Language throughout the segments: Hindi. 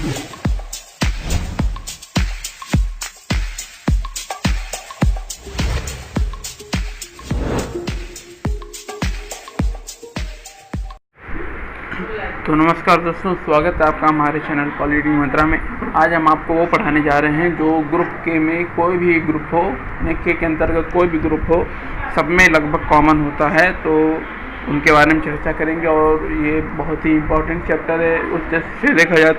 तो नमस्कार दोस्तों, स्वागत है आपका हमारे चैनल क्वालिटी मंत्रा में। आज हम आपको वो पढ़ाने जा रहे हैं जो ग्रुप के में कोई भी ग्रुप हो, के अंतर्गत कोई भी ग्रुप हो, सब में लगभग कॉमन होता है। तो उनके बारे में चर्चा करेंगे और ये बहुत ही इम्पोर्टेंट चैप्टर है उस दृष्टि से देखा जाए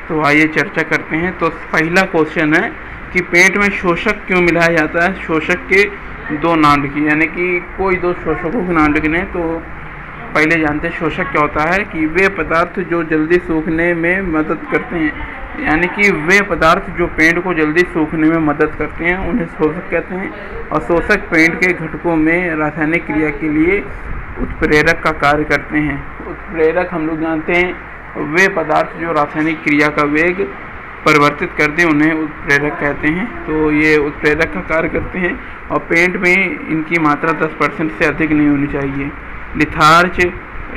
तो आइए चर्चा करते हैं। तो पहला क्वेश्चन है कि पेंट में शोषक क्यों मिलाया जाता है। शोषक के दो नाम लिखिए, यानी कि कोई दो शोषकों के नाम लिखने। तो पहले जानते हैं शोषक क्या होता है कि वे पदार्थ जो जल्दी सूखने में मदद करते हैं, यानी कि वे पदार्थ जो पेंट को जल्दी सूखने में मदद करते हैं उन्हें शोषक कहते हैं। और शोषक पेंट के घटकों में रासायनिक क्रिया के लिए उत्प्रेरक का कार्य करते हैं। उत्प्रेरक हम लोग जानते हैं वे पदार्थ जो रासायनिक क्रिया का वेग परिवर्तित करते हैं उन्हें उत्प्रेरक कहते हैं। तो ये उत्प्रेरक का कार्य करते हैं और पेंट में इनकी मात्रा 10% से अधिक नहीं होनी चाहिए। लिथार्च,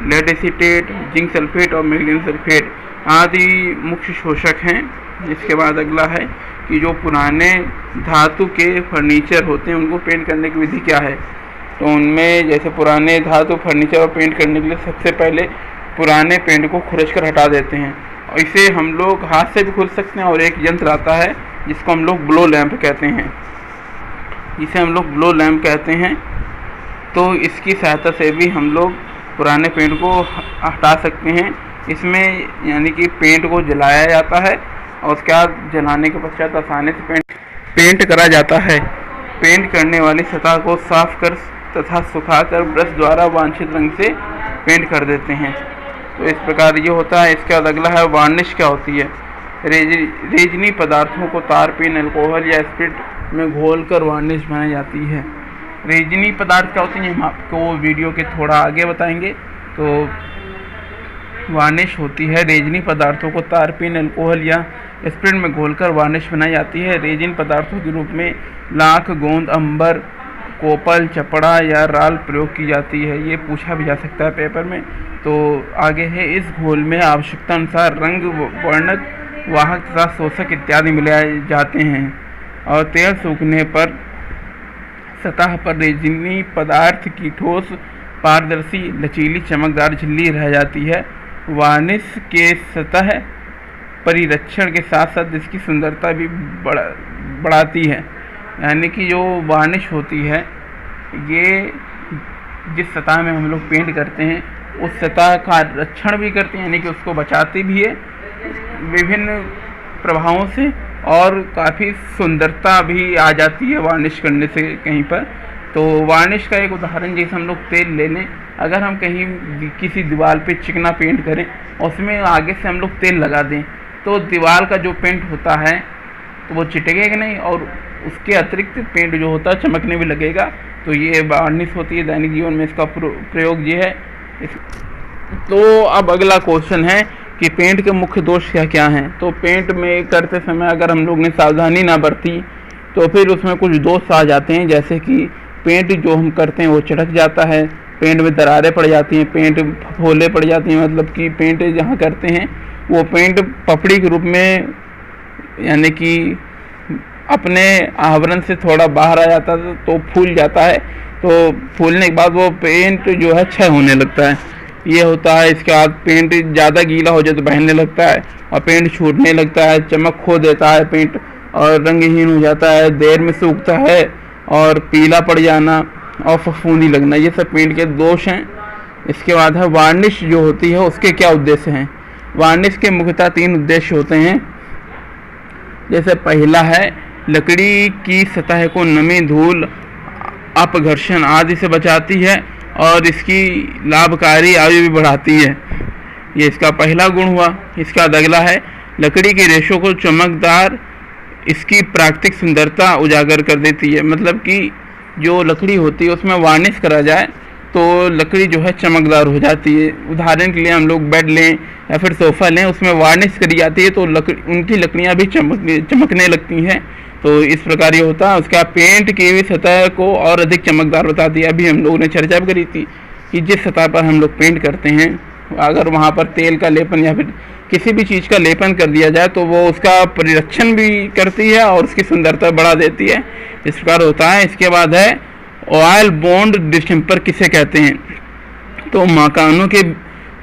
लेड एसीटेट, जिंक सल्फेट और मैग्नीशियम सल्फेट आदि मुख्य शोषक हैं। इसके बाद अगला है कि जो पुराने धातु के फर्नीचर होते हैं उनको पेंट करने की विधि क्या है। तो उनमें जैसे पुराने धातु फर्नीचर और पेंट करने के लिए सबसे पहले पुराने पेंट को खुरच कर हटा देते हैं। और इसे हम लोग हाथ से भी खुल सकते हैं और एक यंत्र आता है जिसको हम लोग ब्लो लैंप कहते हैं, तो इसकी सहायता से भी हम लोग पुराने पेंट को हटा सकते हैं। इसमें यानी कि पेंट को जलाया जाता है और उसके बाद जलाने के पश्चात आसानी से पेंट करा जाता है। पेंट करने वाली सतह को साफ कर तथा सुखाकर ब्रश द्वारा वांछित रंग से पेंट कर देते हैं। तो इस प्रकार ये होता है। इसके बाद अगला है वार्निश क्या होती है। रेजनी पदार्थों को तारपीन, अल्कोहल या स्पिरिट में घोलकर वार्निश बनाई जाती है। रेजनी पदार्थ क्या होती है हम आपको वीडियो के थोड़ा आगे बताएंगे। तो वार्निश होती है रेजनी पदार्थों को तारपीन, अल्कोहल या स्पिरिट में घोलकर वार्निश बनाई जाती है। रेजिन पदार्थों के रूप में लाख, गोंद, अंबर, कोपल, चपड़ा या राल प्रयोग की जाती है। ये पूछा भी जा सकता है पेपर में। तो आगे है इस घोल में आवश्यकता अनुसार रंग, वर्णक, वाहक तथा शोषक इत्यादि मिलाए जाते हैं और तेल सूखने पर सतह पर रेजिनी पदार्थ की ठोस, पारदर्शी, लचीली, चमकदार झिल्ली रह जाती है। वार्निश के सतह परिरक्षण के साथ साथ इसकी सुंदरता भी बढ़ाती है। यानी कि जो वार्निश होती है ये जिस सतह में हम लोग पेंट करते हैं उस सतह का रक्षण भी करते हैं, यानी कि उसको बचाती भी है विभिन्न प्रभावों से और काफ़ी सुंदरता भी आ जाती है वार्निश करने से कहीं पर। तो वार्निश का एक उदाहरण जैसे हम लोग तेल ले लें, अगर हम कहीं किसी दीवार पे चिकना पेंट करें और उसमें आगे से हम लोग तेल लगा दें तो दीवार का जो पेंट होता है तो वो चिटकेगा नहीं और उसके अतिरिक्त पेंट जो होता है चमकने भी लगेगा। तो ये वार्निश होती है दैनिक जीवन में, इसका प्रयोग ये है। तो अब अगला क्वेश्चन है कि पेंट के मुख्य दोष क्या क्या हैं। तो पेंट में करते समय अगर हम लोग ने सावधानी ना बरती तो फिर उसमें कुछ दोष आ जाते हैं, जैसे कि पेंट जो हम करते हैं वो चढ़क जाता है, पेंट में दरारें पड़ जाती हैं, पेंट फफोले पड़ जाती हैं। मतलब कि पेंट जहाँ करते हैं वो पेंट पपड़ी के रूप में यानी कि अपने आवरण से थोड़ा बाहर आ जाता है तो फूल जाता है। तो फूलने के बाद वो पेंट जो है क्षय होने लगता है, ये होता है। इसके बाद पेंट ज़्यादा गीला हो जाए तो बहने लगता है और पेंट छूटने लगता है, चमक खो देता है पेंट और रंगहीन हो जाता है, देर में सूखता है और पीला पड़ जाना और फफूंदी लगना, ये सब पेंट के दोष हैं। इसके बाद है वार्निश जो होती है उसके क्या उद्देश्य हैं। वार्निश के मुख्यतः 3 उद्देश्य होते हैं। जैसे पहला है लकड़ी की सतह को नमी, धूल, अपघर्षण आदि से बचाती है और इसकी लाभकारी आयु भी बढ़ाती है। ये इसका पहला गुण हुआ। इसका अगला है लकड़ी के रेशों को चमकदार, इसकी प्राकृतिक सुंदरता उजागर कर देती है। मतलब कि जो लकड़ी होती है उसमें वार्निश करा जाए तो लकड़ी जो है चमकदार हो जाती है। उदाहरण के लिए हम लोग बेड लें या फिर सोफ़ा लें, उसमें वार्निश करी जाती है तो उनकी लकड़ियाँ भी चमकने लगती हैं। तो इस प्रकार ये होता है। उसका पेंट की भी सतह को और अधिक चमकदार बताती है। अभी हम लोगों ने चर्चा भी करी थी कि जिस सतह पर हम लोग पेंट करते हैं अगर वहाँ पर तेल का लेपन या फिर किसी भी चीज़ का लेपन कर दिया जाए तो वो उसका परिरक्षण भी करती है और उसकी सुंदरता बढ़ा देती है। इस प्रकार होता है। इसके बाद है ऑयल बॉन्ड डिस्टेम्पर किसे कहते हैं। तो मकानों के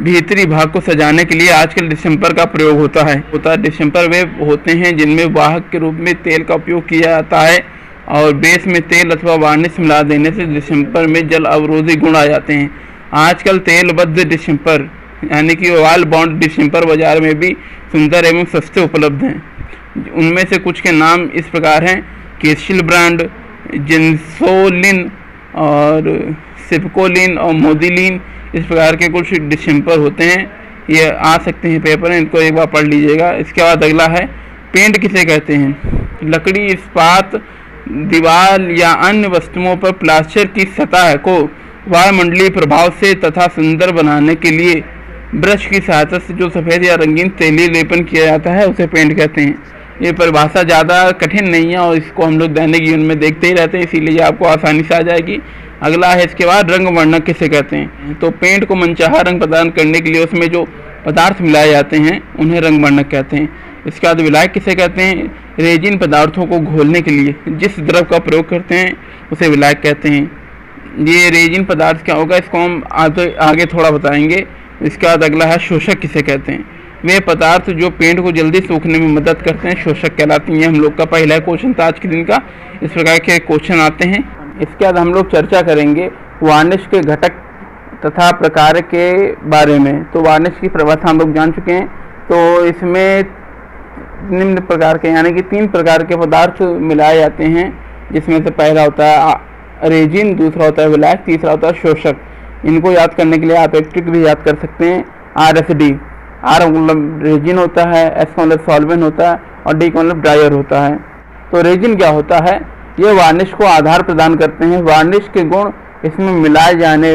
भीतरी भाग को सजाने के लिए आजकल डिस्टेम्पर का प्रयोग होता है। डिस्टेम्पर वे होते हैं जिनमें वाहक के रूप में तेल का उपयोग किया जाता है और बेस में तेल अथवा वार्निश मिला देने से डिस्टेम्पर में जल अवरोधी गुण आ जाते हैं। आजकल तेलबद्ध डिस्टेम्पर यानी कि ऑयल बॉन्ड डिस्टेम्पर बाजार में भी सुंदर एवं सस्ते उपलब्ध हैं। उनमें से कुछ के नाम इस प्रकार हैं: केशिल ब्रांड, जेंसोलिन और सिपकोलिन और मोदिलिन। इस प्रकार के कुछ डिस्टेम्पर होते हैं, ये आ सकते हैं पेपर में, इनको एक बार पढ़ लीजिएगा। इसके बाद अगला है पेंट किसे कहते हैं। लकड़ी, इस्पात, दीवार या अन्य वस्तुओं पर प्लास्टर की सतह को वायुमंडलीय प्रभाव से तथा सुंदर बनाने के लिए ब्रश की सहायता से जो सफ़ेद या रंगीन तेलीय लेपन किया जाता है उसे पेंट कहते हैं। ये परिभाषा ज़्यादा कठिन नहीं है और इसको हम लोग दैनिक जीवन में देखते ही रहते हैं, इसीलिए आपको आसानी से आ जाएगी। अगला है इसके बाद रंग वर्णक किसे कहते हैं। तो पेंट को मनचाहा रंग प्रदान करने के लिए उसमें जो पदार्थ मिलाए जाते हैं उन्हें रंग वर्णक कहते हैं। इसके बाद विलायक किसे कहते हैं। रेजिन पदार्थों को घोलने के लिए जिस द्रव का प्रयोग करते हैं उसे विलायक कहते हैं। ये रेजिन पदार्थ क्या होगा इसको हम आगे थोड़ा बताएंगे। इसके बाद अगला है शोषक किसे कहते हैं। वे पदार्थ जो पेंट को जल्दी सूखने में मदद करते हैं शोषक कहलाती हैं। हम लोग का पहला क्वेश्चन था आज के दिन का। इस प्रकार के क्वेश्चन आते हैं। इसके बाद हम लोग चर्चा करेंगे वार्निश के घटक तथा प्रकार के बारे में। तो वार्निश की परिभाषा हम लोग जान चुके हैं। तो इसमें निम्न प्रकार के यानी कि 3 प्रकार के पदार्थ मिलाए जाते हैं, जिसमें से पहला होता है रेजिन, दूसरा होता है विलायक, तीसरा होता है शोषक। इनको याद करने के लिए आप एक ट्रिक भी याद कर सकते हैं। RSD, R मतलब रेजिन होता है, S का मतलब सॉल्वेंट होता है और D का मतलब ड्रायर होता है। तो रेजिन क्या होता है, ये वार्निश को आधार प्रदान करते हैं। वार्निश के गुण इसमें मिलाए जाने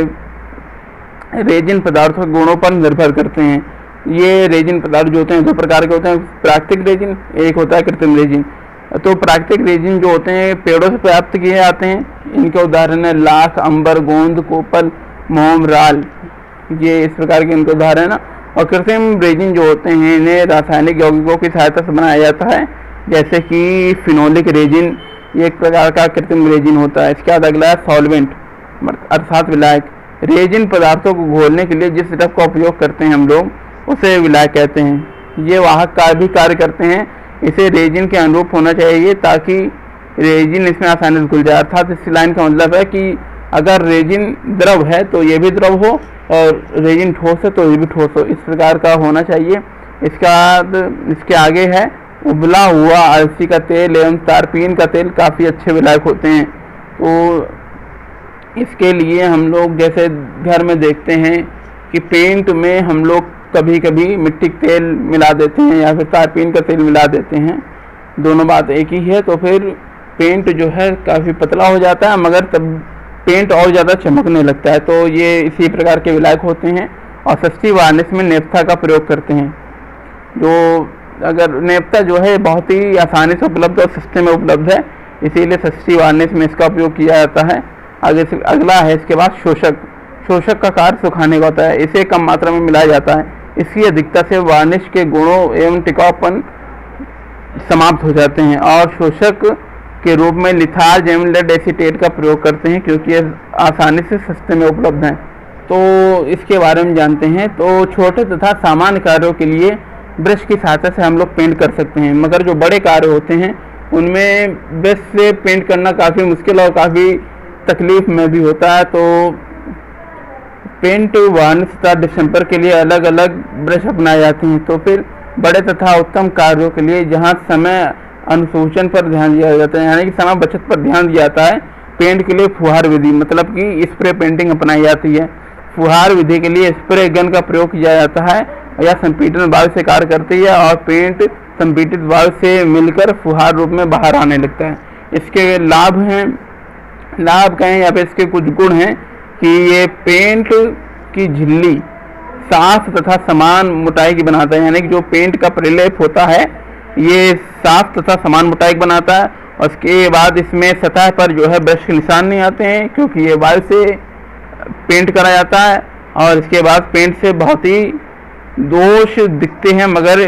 रेजिन पदार्थों के गुणों पर निर्भर करते हैं। ये रेजिन पदार्थ जो होते हैं 2 प्रकार के होते हैं, प्राकृतिक रेजिन, एक होता है कृत्रिम रेजिन। तो प्राकृतिक रेजिन जो होते हैं पेड़ों से प्राप्त किए जाते हैं। इनके उदाहरण है लाख, अंबर, गोंद, कोपल, मोम, राल, ये इस प्रकार के इनके उदाहरण है ना। और कृत्रिम रेजिन जो होते हैं इन्हें रासायनिक यौगिकों की सहायता से बनाया जाता है, जैसे कि फिनोलिक रेजिन, ये एक प्रकार का कृत्रिम रेजिन होता है। इसके बाद अगला है सॉल्वेंट अर्थात विलायक। रेजिन पदार्थों को घोलने के लिए जिस द्रव का उपयोग करते हैं हम लोग उसे विलायक कहते हैं। ये वाहक का भी कार्य करते हैं। इसे रेजिन के अनुरूप होना चाहिए ताकि रेजिन इसमें आसानी से घुल जाए। अर्थात इस लाइन का मतलब है कि अगर रेजिन द्रव है तो ये भी द्रव हो और रेजिन ठोस है तो ये भी ठोस हो, इस प्रकार का होना चाहिए। इसके आगे है उबला हुआ अलसी का तेल एवं तारपीन का तेल काफ़ी अच्छे विलायक होते हैं। तो इसके लिए हम लोग जैसे घर में देखते हैं कि पेंट में हम लोग कभी कभी मिट्टी का तेल मिला देते हैं या फिर तारपीन का तेल मिला देते हैं, दोनों बात एक ही है। तो फिर पेंट जो है काफ़ी पतला हो जाता है मगर तब पेंट और ज़्यादा चमकने लगता है। तो ये इसी प्रकार के विलायक होते हैं। और सस्ती वार्निश में नेफ्था का प्रयोग करते हैं। जो अगर नेफ्था जो है बहुत ही आसानी से उपलब्ध और सस्ते में उपलब्ध है, इसीलिए सस्ती वार्निश में इसका उपयोग किया जाता है। आगे से अगला है इसके बाद शोषक। शोषक का कार्य सुखाने का होता है। इसे कम मात्रा में मिलाया जाता है। इसकी अधिकता से वार्निश के गुणों एवं टिकाऊपन समाप्त हो जाते हैं। और शोषक के रूप में लिथार्ज एवं लेड एसीटेट का प्रयोग करते हैं क्योंकि ये आसानी से सस्ते में उपलब्ध हैं। तो इसके बारे में जानते हैं। तो छोटे तथा सामान्य कार्यों के लिए ब्रश की सहायता से हम लोग पेंट कर सकते हैं, मगर जो बड़े कार्य होते हैं उनमें ब्रश से पेंट करना काफ़ी मुश्किल और काफ़ी तकलीफ में भी होता है। तो पेंट वार्निश तथा डिस्टेम्पर के लिए अलग अलग ब्रश अपनाए जाते हैं। तो फिर बड़े तथा उत्तम कार्यों के लिए जहाँ समय अनुसूचन पर ध्यान दिया जाता है यानी कि समय बचत पर ध्यान दिया जाता है, पेंट के लिए फुहार विधि मतलब कि स्प्रे पेंटिंग अपनाई जाती है। फुहार विधि के लिए स्प्रे गन का प्रयोग किया जाता है या संपीड़न वायु से कार्य करती है और पेंट संपीड़ित वायु से मिलकर फुहार रूप में बाहर आने लगता है। इसके लाभ हैं, लाभ कहें या फिर इसके कुछ गुण हैं कि ये पेंट की झिल्ली साफ तथा समान मोटाई की बनाता है, यानी कि जो पेंट का प्रलेप होता है ये साफ तथा समान मोटाई बनाता है। और उसके बाद इसमें सतह पर जो है ब्रश के निशान नहीं आते हैं क्योंकि ये वायु से पेंट करा जाता है। और इसके बाद पेंट से बहुत ही दोष दिखते हैं, मगर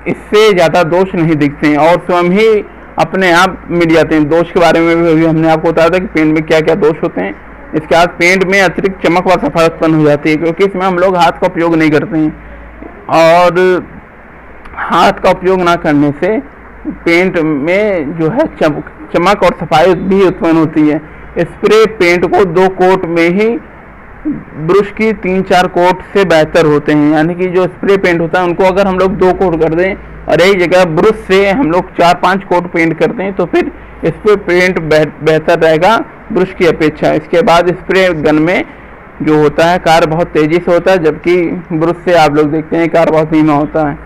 इससे ज़्यादा दोष नहीं दिखते हैं और स्वयं ही अपने आप मिट जाते हैं। दोष के बारे में भी हमने आपको बताया था कि पेंट में क्या क्या दोष होते हैं। इसके बाद पेंट में अतिरिक्त चमक व सफाई उत्पन्न हो जाती है, क्योंकि इसमें हम लोग हाथ का उपयोग नहीं करते हैं और हाथ का उपयोग ना करने से पेंट में जो है चमक और सफाई भी उत्पन्न होती है। स्प्रे पेंट को 2 कोट में ही ब्रश की 3-4 कोट से बेहतर होते हैं, यानी कि जो स्प्रे पेंट होता है उनको अगर हम लोग 2 कोट कर दें और एक जगह ब्रश से हम लोग 4-5 कोट पेंट करते हैं तो फिर स्प्रे पेंट बेहतर रहेगा ब्रश की अपेक्षा। इसके बाद स्प्रे गन में जो होता है कार्य बहुत तेज़ी से होता है, जबकि ब्रश से आप लोग देखते हैं कार्य बहुत धीमा होता है।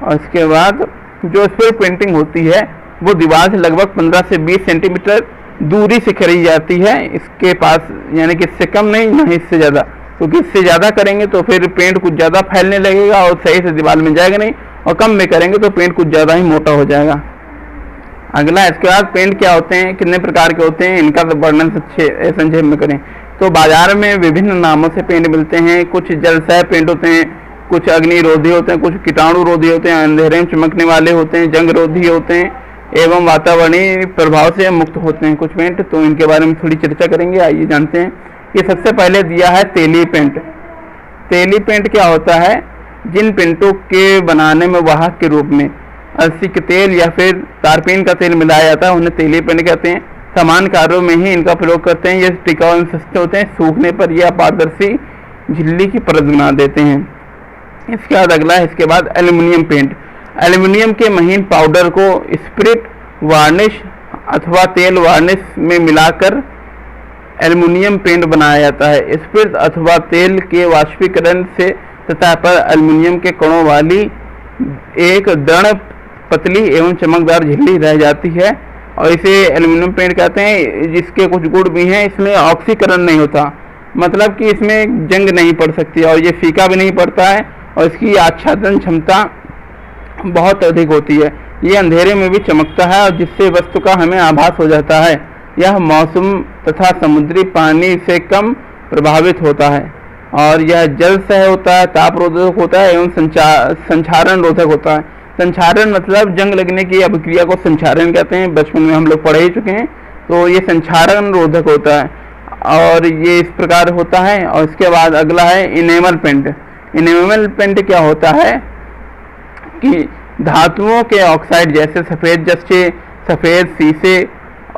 और इसके बाद जो स्प्रे पेंटिंग होती है वो दीवार से लगभग 15 से 20 सेंटीमीटर दूरी से करी जाती है इसके पास, यानी कि इससे कम नहीं ना इससे ज़्यादा, क्योंकि इससे ज़्यादा करेंगे तो फिर पेंट कुछ ज़्यादा फैलने लगेगा और सही से दीवार में जाएगा नहीं, और कम में करेंगे तो पेंट कुछ ज़्यादा ही मोटा हो जाएगा। अगला, इसके बाद पेंट क्या होते हैं, कितने प्रकार के होते हैं, इनका तो वर्णन संक्षेप में करें तो बाजार में विभिन्न नामों से पेंट मिलते हैं। कुछ जलसह पेंट होते हैं, कुछ अग्निरोधी होते हैं, कुछ कीटाणु रोधी होते हैं, अंधेरे में चमकने वाले होते हैं, जंग रोधी होते हैं एवं वातावरणीय प्रभाव से मुक्त होते हैं कुछ पेंट। तो इनके बारे में थोड़ी चर्चा करेंगे, आइए जानते हैं। ये सबसे पहले दिया है तेली पेंट। तेली पेंट क्या होता है, जिन पेंटों के बनाने में वाहक के रूप में अलसी के तेल या फिर तारपीन का तेल मिलाया जाता है उन्हें तेली पेंट कहते हैं। समान कार्यों में ही इनका प्रयोग करते हैं। ये टिकाऊ एवं सस्ते होते हैं, सूखने पर यह पारदर्शी झिल्ली की परत बना देते हैं। इसके बाद अगला है, इसके बाद एल्युमिनियम पेंट। एल्युमिनियम के महीन पाउडर को स्पिरिट वार्निश अथवा तेल वार्निश में मिलाकर एल्युमिनियम पेंट बनाया जाता है। स्पिरिट अथवा तेल के वाष्पीकरण से सतह पर एल्युमिनियम के कणों वाली एक दृढ़, पतली एवं चमकदार झिल्ली रह जाती है और इसे एल्युमिनियम पेंट कहते हैं। जिसके कुछ गुण भी हैं, इसमें ऑक्सीकरण नहीं होता, मतलब कि इसमें जंग नहीं पड़ सकती और ये फीका भी नहीं पड़ता है और इसकी आच्छादन क्षमता बहुत अधिक होती है। ये अंधेरे में भी चमकता है और जिससे वस्तु का हमें आभास हो जाता है। यह मौसम तथा समुद्री पानी से कम प्रभावित होता है और यह जल सह होता है, ताप रोधक होता है एवं संक्षारण रोधक होता है। संक्षारण मतलब जंग लगने की अभिक्रिया को संक्षारण कहते हैं, बचपन में हम लोग पढ़ ही चुके हैं। तो ये संक्षारण रोधक होता है और ये इस प्रकार होता है। और इसके बाद अगला है इनेमल पेंट। इनेमल पेंट क्या होता है कि धातुओं के ऑक्साइड जैसे सफ़ेद जस्ते, सफ़ेद शीशे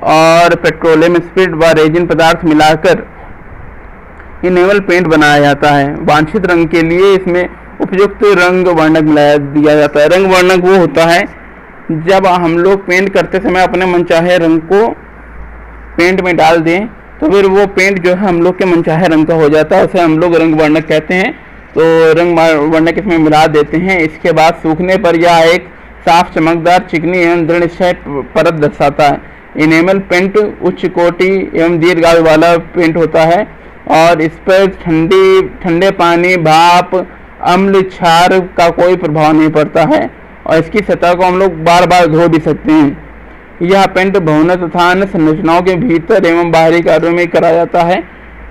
और पेट्रोलियम स्पिरिट व रेजिन पदार्थ मिलाकर इनेमल पेंट बनाया जाता है। वांछित रंग के लिए इसमें उपयुक्त रंग वर्णक मिलाया दिया जाता है। रंग वर्णक वो होता है जब हम लोग पेंट करते समय अपने मनचाहे रंग को पेंट में डाल दें तो फिर वो पेंट जो है हम लोग के मनचाहे रंग का हो जाता है, उसे हम लोग रंग वर्णक कहते हैं। तो रंग वर्णक इसमें मिला देते हैं। इसके बाद सूखने पर यह एक साफ, चमकदार, चिकनी एवं दृढ़ परत दर्शाता है। इनेमल पेंट उच्च कोटि एवं दीर्घायु वाला पेंट होता है और इस पर ठंडे पानी, भाप, अम्ल, क्षार का कोई प्रभाव नहीं पड़ता है और इसकी सतह को हम लोग बार बार धो भी सकते हैं। यह पेंट भवनों तथा अन्य संरचनाओं के भीतर एवं बाहरी कार्यों में कराया जाता है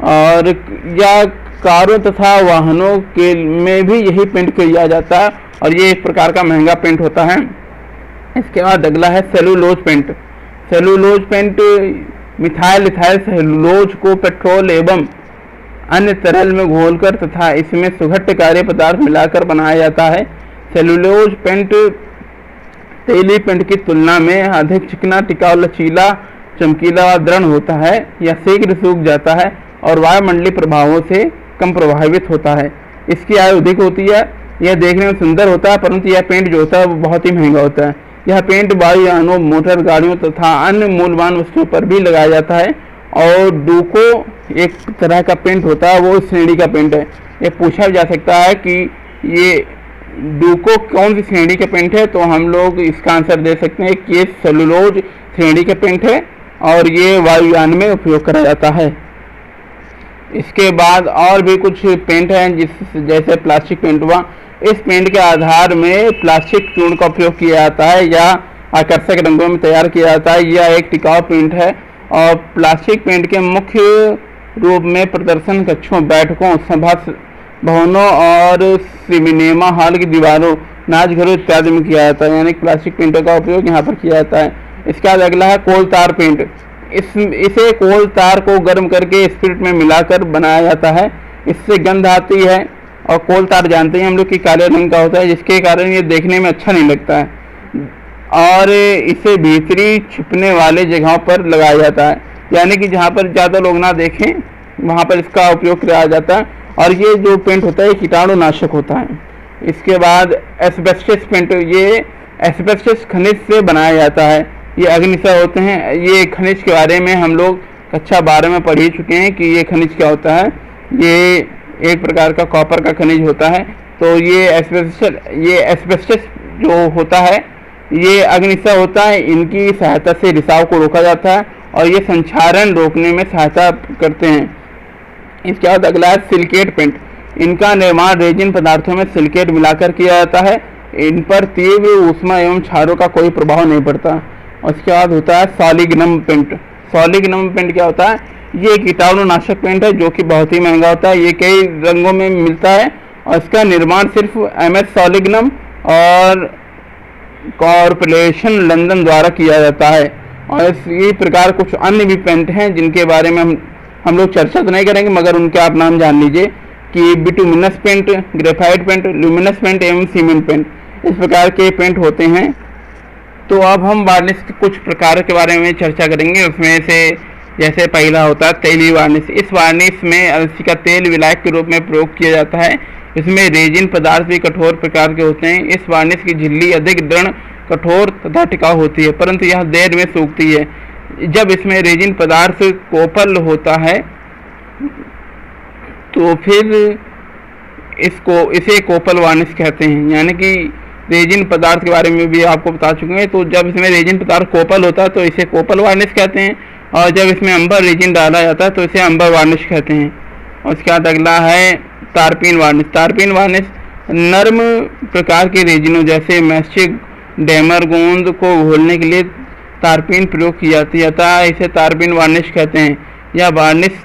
और यह कारों तथा वाहनों के में भी यही पेंट किया जाता है और ये एक प्रकार का महंगा पेंट होता है। इसके बाद अगला है cellulose paint. Cellulose paint methyl ethyl cellulose को पेट्रोल एवं अन्य तरल में घोलकर तथा इसमें सुघट्य कार्य पदार्थ मिलाकर बनाया जाता है। सेलुलोज पेंट तेली पेंट की तुलना में अधिक चिकना, टिकाऊ, लचीला, चमकीला और दृढ़ होता है। यह शीघ्र सूख जाता है और वायुमंडलीय प्रभावों से कम प्रभावित होता है। इसकी आयु अधिक होती है। यह देखने में सुंदर होता है, परंतु यह पेंट जो होता है वो बहुत ही महंगा होता है। यह पेंट वायुयानों, मोटर गाड़ियों तथा अन्य मूल्यवान वस्तुओं पर भी लगाया जाता है। और डूको एक तरह का पेंट होता है, वो इस श्रेणी का पेंट है। ये पूछा जा सकता है कि ये डूको कौन सी श्रेणी का पेंट है, तो हम लोग इसका आंसर दे सकते हैं कि ये सेलुलोज श्रेणी का पेंट है और ये वायुयान में उपयोग करा जाता है। इसके बाद और भी कुछ पेंट हैं जैसे प्लास्टिक पेंट हुआ। इस पेंट के आधार में प्लास्टिक चूर्ण का उपयोग किया जाता है या आकर्षक रंगों में तैयार किया जाता है। यह एक टिकाऊ पेंट है और प्लास्टिक पेंट के मुख्य रूप में प्रदर्शन कक्षों, बैठकों, सभा भवनों और सिनेमा हॉल की दीवारों, नाच घरों इत्यादि में किया जाता है, यानी प्लास्टिक पेंटों का उपयोग यहाँ पर किया जाता है। इसके बाद अगला है कोल तार पेंट। इसे कोल तार को गर्म करके स्पिरिट में मिलाकर बनाया जाता है। इससे गंध आती है और कोल तार जानते हैं हम लोग कि काले रंग का होता है, जिसके कारण ये देखने में अच्छा नहीं लगता है और इसे भीतरी छिपने वाले जगहों पर लगाया जाता है, यानी कि जहाँ पर ज़्यादा लोग ना देखें वहाँ पर इसका उपयोग किया जाता है। और ये जो पेंट होता है ये कीटाणुनाशक होता है। इसके बाद एस्बेस्टस पेंट, ये एस्बेस्टस खनिज से बनाया जाता है। ये अग्निशय होते हैं। ये खनिज के बारे में हम लोग कक्षा 12 में पढ़ ही चुके हैं कि ये खनिज क्या होता है। ये एक प्रकार का कॉपर का खनिज होता है। तो ये एस्बेस्टस जो होता है ये अग्निशय होता है। इनकी सहायता से रिसाव को रोका जाता है और ये संक्षारण रोकने में सहायता करते हैं। इसके बाद अगला है सिलिकेट पेंट। इनका निर्माण रेजिन पदार्थों में सिलिकेट मिलाकर किया जाता है। इन पर तीव्र ऊष्मा एवं क्षारों का कोई प्रभाव नहीं पड़ता। और इसके बाद होता है सॉलिग्नम पेंट। सॉलिग्नम पेंट क्या होता है? ये कीटाणुनाशक पेंट है जो कि बहुत ही महंगा होता है। ये कई रंगों में मिलता है और इसका निर्माण सिर्फ MS सॉलिग्नम और कॉर्पोरेशन लंदन द्वारा किया जाता है। और इसी प्रकार कुछ अन्य भी पेंट हैं जिनके बारे में हम लोग चर्चा तो नहीं करेंगे, मगर उनके आप नाम जान लीजिए कि bituminous paint, graphite paint, luminous paint एवं सीमेंट पेंट, इस प्रकार के पेंट होते हैं। तो अब हम वार्निश के कुछ प्रकार के बारे में चर्चा करेंगे। उसमें से जैसे पहला होता है तेली वार्निश। इस वार्निश में अलसी का तेल विलायक के रूप में प्रयोग किया जाता है। इसमें रेजिन पदार्थ भी कठोर प्रकार के होते हैं। इस वार्निश की झिल्ली अधिक दृढ़, कठोर तथा टिकाऊ होती है, परंतु यह देर में सूखती है। जब इसमें रेजिन पदार्थ कोपल होता है तो फिर इसे कोपल वार्निश कहते हैं, यानी कि रेजिन पदार्थ के बारे में भी आपको बता चुके हैं। तो जब इसमें रेजिन पदार्थ कोपल होता है तो इसे कोपल वार्निश कहते हैं, और जब इसमें अंबर रेजिन डाला जाता है तो इसे अंबर वार्निश कहते हैं। और उसके बाद अगला है तारपीन वार्निश। तारपीन वार्निश नर्म प्रकार के रेजिनों जैसे मैस्टिक, डेमर गोंद को घोलने के लिए तारपीन प्रयोग की जाती है, अतः इसे तारपीन वार्निश कहते हैं। यह वार्निश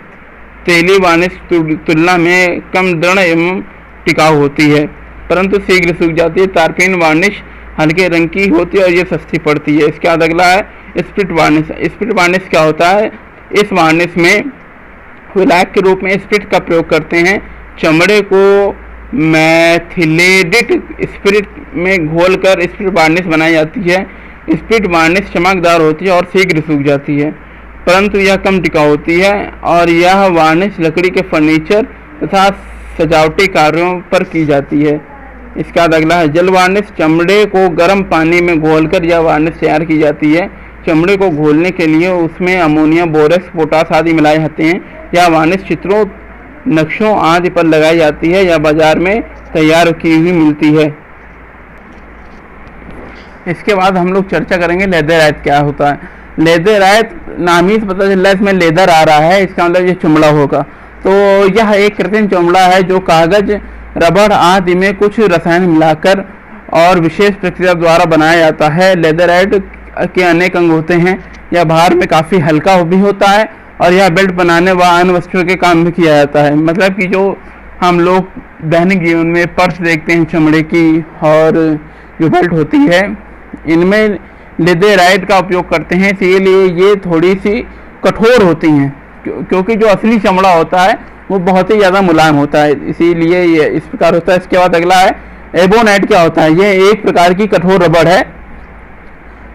तेली वार्निश तुलना में कम दृढ़ एवं टिकाऊ होती है, परंतु शीघ्र सूख जाती है। तारपीन वार्निश हल्के रंग की होती है और ये सस्ती पड़ती है। इसके बाद अगला है स्पिरिट वार्निश। स्पिरिट वार्निश क्या होता है? इस वार्निश में विलायक के रूप में स्पिरिट का प्रयोग करते हैं। चमड़े को मैथिलेटेड स्पिरिट में घोलकर स्पिरिट वार्निश बनाई जाती है। स्पिरिट वार्निश चमकदार होती है और शीघ्र सूख जाती है, परंतु यह कम टिकाऊ होती है। और यह वार्निश लकड़ी के फर्नीचर तथा सजावटी कार्यों पर की जाती है। इसके बाद अगला है जल वार्निश। चमड़े को गर्म पानी में घोलकर यह वार्निश तैयार की जाती है। चमड़े को घोलने के लिए उसमें अमोनिया, बोरेक्स, पोटास आदि मिलाए जाते हैं। यह वार्निश चित्रों, नक्शों आदि पर लगाई जाती है या बाजार में तैयार की हुई मिलती है। इसके बाद हम लोग चर्चा करेंगे लेदरराइट क्या होता है। लेदरराइट नाम ही से पता चल रहा है इसमें लेदर आ रहा है, इसका मतलब ये चमड़ा होगा। तो यह एक कृत्रिम चमड़ा है जो कागज, रबड़ आदि में कुछ रसायन मिलाकर और विशेष प्रक्रिया द्वारा बनाया जाता है। लेदरराइट के अनेक अंग होते हैं। यह बाहर में काफ़ी हल्का भी होता है और यह बेल्ट बनाने व अन्य वस्तुओं के काम में किया जाता है। मतलब कि जो हम लोग दैनिक जीवन में पर्स देखते हैं चमड़े की और जो बेल्ट होती है, इनमें लेदरराइट का उपयोग करते हैं, इसीलिए ये थोड़ी सी कठोर होती हैं, क्योंकि जो असली चमड़ा होता है वो बहुत ही ज़्यादा मुलायम होता है, इसीलिए ये इस प्रकार होता है। इसके बाद अगला है एबोनाइट क्या होता है। ये एक प्रकार की कठोर रबड़ है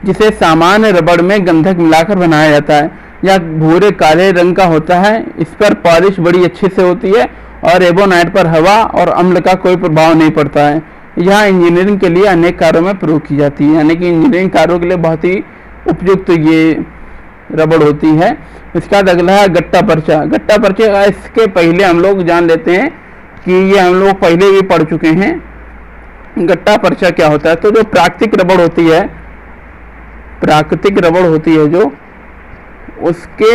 जिसे सामान्य रबड़ में गंधक मिलाकर बनाया जाता है। यह भूरे काले रंग का होता है। इस पर पॉलिश बड़ी अच्छे से होती है और एबोनाइट पर हवा और अम्ल का कोई प्रभाव नहीं पड़ता है। यह इंजीनियरिंग के लिए अनेक कार्यों में प्रयोग की जाती है, यानी कि इंजीनियरिंग कार्यों के लिए बहुत ही उपयुक्त ये रबड़ होती है। इसके बाद अगला है गट्टा पर्चा। गट्टा पर्चा इसके पहले हम लोग जान लेते हैं कि ये हम लोग पहले भी पढ़ चुके हैं। गट्टा पर्चा क्या होता है? तो जो प्राकृतिक रबड़ होती है, प्राकृतिक रबड़ होती है जो, उसके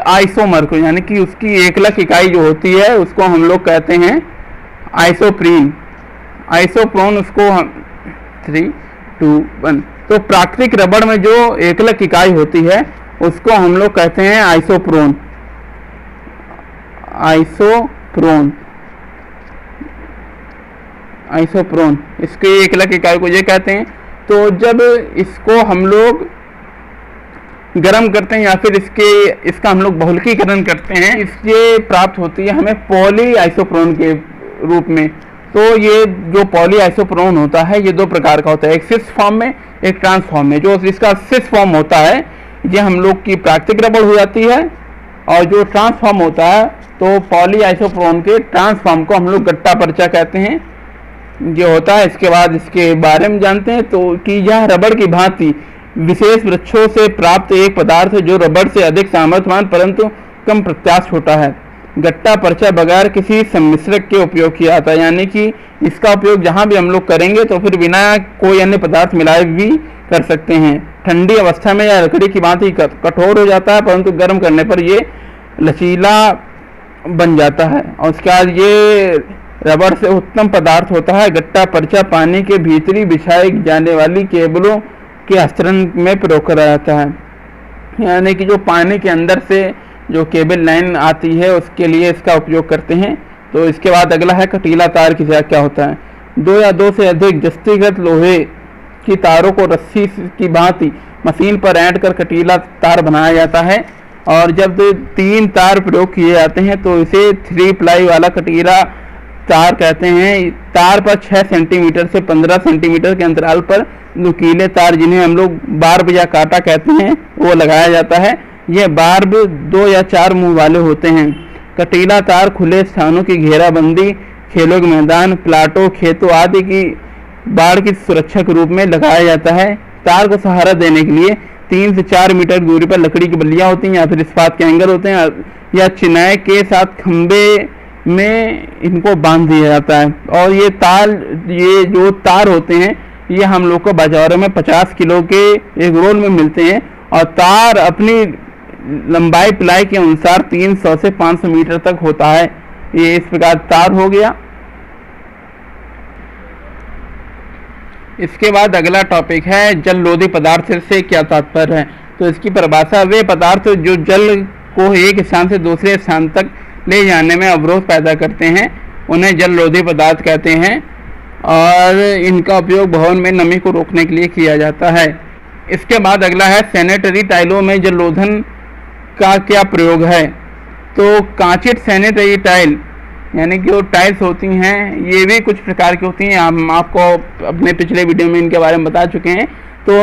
आइसोमर को, यानी कि उसकी एकलक इकाई जो होती है उसको हम लोग कहते हैं आइसोप्रीन, आइसोप्रोन, उसको हम 3, 2, 1। तो प्राकृतिक रबड़ में जो एकलक इकाई होती है उसको हम लोग कहते हैं आइसोप्रोन। आइसोप्रोन, आइसोप्रोन, इसके एक अलग इकाई को ये कहते हैं। तो जब इसको हम लोग गर्म करते हैं या फिर इसका हम लोग बहुलकीकरण करते हैं, इससे प्राप्त होती है हमें पॉली आइसोप्रोन के रूप में। तो ये जो पॉली आइसोप्रोन होता है ये दो प्रकार का होता है, एक सिस फॉर्म में, एक ट्रांस फॉर्म में। जो इसका सिस फॉर्म होता है ये हम लोग की प्राकृतिक रबड़ हो जाती है, और जो ट्रांस फॉर्म होता है तो पॉली आइसोप्रोन के ट्रांस फॉर्म को हम लोग गट्टा पर्चा कहते हैं जो होता है। इसके बाद इसके बारे में जानते हैं तो कि यह रबड़ की भांति विशेष वृक्षों से प्राप्त एक पदार्थ है जो रबड़ से अधिक सामर्थ्यवान परंतु कम प्रत्यास्थ होता है। गट्टा पर्चा बगैर किसी सम्मिश्रक के उपयोग किया जाता है, यानी कि इसका उपयोग जहां भी हम लोग करेंगे तो फिर बिना कोई अन्य पदार्थ मिलाए भी कर सकते हैं। ठंडी अवस्था में यह लकड़ी की भांति कठोर हो जाता है परंतु गर्म करने पर ये लचीला बन जाता है, और उसके बाद ये रबड़ से उत्तम पदार्थ होता है। गट्टा पर्चा पानी के भीतरी बिछाई जाने वाली केबलों के हस्तांतरण में प्रयोग करा जाता है, यानी कि जो पानी के अंदर से जो केबल लाइन आती है उसके लिए इसका उपयोग करते हैं। तो इसके बाद अगला है कटीला तार की क्या होता है। दो या दो से अधिक जस्तीगत लोहे की तारों को रस्सी की भांति मशीन पर ऐंठ कर कटीला तार बनाया जाता है, और जब 3 तार प्रयोग किए जाते हैं तो इसे 3 प्लाई वाला कटीला तार कहते हैं। तार पर 6 सेंटीमीटर से 15 सेंटीमीटर के अंतराल पर नुकीले तार, जिन्हें हम लोग बार्ब या कांटा कहते हैं, वो लगाया जाता है। ये बार्ब 2 या 4 मुंह वाले होते हैं। कटीला तार खुले स्थानों की घेराबंदी, खेलों के मैदान, प्लाटों, खेतों आदि की बाढ़ की सुरक्षा के रूप में लगाया जाता है। तार को सहारा देने के लिए 3 से 4 मीटर दूरी पर लकड़ी की बल्लियां होती हैं या फिर इस्पात के एंगल होते हैं, या चिनाई के साथ खंबे में इनको बांध दिया जाता है। और ये जो तार होते हैं ये हम लोग को बाजारों में 50 किलो के एक रोल में मिलते हैं, और तार अपनी लंबाई प्लाई के अनुसार 300 से 500 मीटर तक होता है। ये इस प्रकार तार हो गया। इसके बाद अगला टॉपिक है जलरोधी पदार्थ से क्या तात्पर्य है। तो इसकी परिभाषा, वे पदार्थ जो जल को एक स्थान से दूसरे स्थान तक ले जाने में अवरोध पैदा करते हैं उन्हें जलरोधी पदार्थ कहते हैं, और इनका उपयोग भवन में नमी को रोकने के लिए किया जाता है। इसके बाद अगला है सैनिटरी टाइलों में जलरोधन का क्या प्रयोग है। तो कांचित सैनिटरी टाइल, यानी कि जो टाइल्स होती हैं ये भी कुछ प्रकार की होती हैं, हम आपको अपने पिछले वीडियो में इनके बारे में बता चुके हैं। तो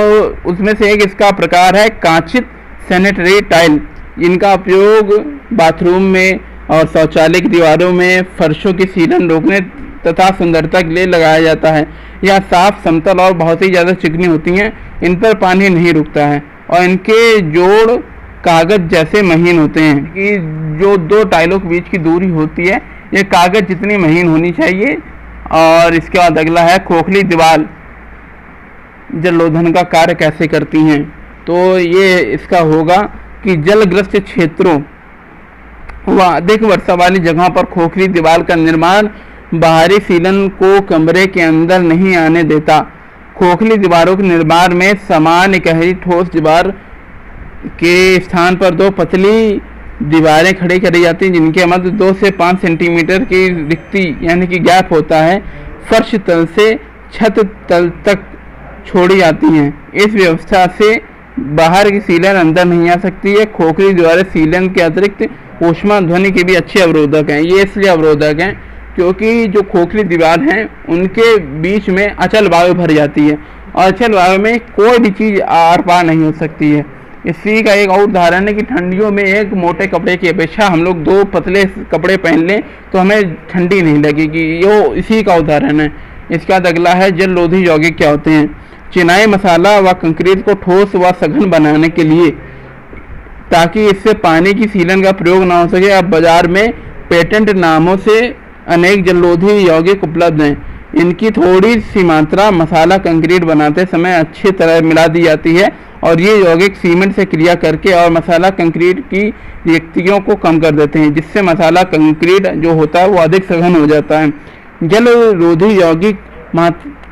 उसमें से एक इसका प्रकार है कांचित सैनिटरी टाइल। इनका उपयोग बाथरूम में और शौचालय की दीवारों में फर्शों की सीलन रोकने तथा सुंदरता के लिए लगाया जाता है। यह साफ, समतल और बहुत ही ज़्यादा चिकनी होती हैं। इन पर पानी नहीं रुकता है और इनके जोड़ कागज जैसे महीन होते हैं कि जो 2 टाइलों के बीच की दूरी होती है ये कागज जितनी महीन होनी चाहिए। और इसके बाद अगला है खोखली दीवार जलरोधन का कार्य कैसे करती हैं। तो ये इसका होगा कि जलग्रस्त क्षेत्रों व अधिक वर्षा वाली जगहों पर खोखली दीवार का निर्माण बाहरी सीलन को कमरे के अंदर नहीं आने देता। खोखली दीवारों के निर्माण में समान इकहरी ठोस दीवार के स्थान पर 2 पतली दीवारें खड़ी करी जाती हैं जिनके मध्य 2 से 5 सेंटीमीटर की रिक्ति यानी कि गैप होता है। फर्श तल से छत तल तक छोड़ी जाती हैं। इस व्यवस्था से बाहर की सीलन अंदर नहीं आ सकती है। खोखली दीवारें सीलन के अतिरिक्त ऊष्मा ध्वनि के भी अच्छे अवरोधक हैं। ये इसलिए अवरोधक हैं क्योंकि जो खोखली दीवार हैं उनके बीच में अचल वायु भर जाती है और अचल वायु में कोई भी चीज़ आर पार नहीं हो सकती है। इसी का एक और उदाहरण है कि ठंडियों में एक मोटे कपड़े की अपेक्षा हम लोग 2 पतले कपड़े पहन लें तो हमें ठंडी नहीं लगेगी। ये इसी का उदाहरण है। इसके बाद अगला है जलरोधी यौगिक क्या होते हैं। चिनाई मसाला व कंक्रीट को ठोस व सघन बनाने के लिए ताकि इससे पानी की सीलन का प्रयोग ना हो सके, अब बाजार में पेटेंट नामों से अनेक जलरोधी यौगिक उपलब्ध हैं। इनकी थोड़ी सी मात्रा मसाला कंक्रीट बनाते समय अच्छी तरह मिला दी जाती है और ये यौगिक सीमेंट से क्रिया करके और मसाला कंक्रीट की रिक्तियों को कम कर देते हैं, जिससे मसाला कंक्रीट जो होता है वो अधिक सघन हो जाता है। जलरोधी यौगिक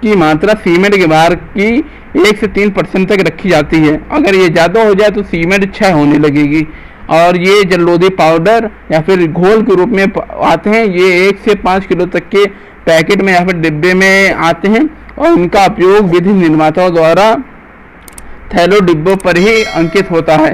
की मात्रा सीमेंट के बाहर की 1 से 3% तक रखी जाती है। अगर ये ज़्यादा हो जाए तो सीमेंट क्षय होने लगेगी। और ये जलोधी पाउडर या फिर घोल के रूप में आते हैं। ये 1 से 5 किलो तक के पैकेट में या फिर डिब्बे में आते हैं और इनका उपयोग विधि निर्माताओं द्वारा थैलो डिब्बों पर ही अंकित होता है।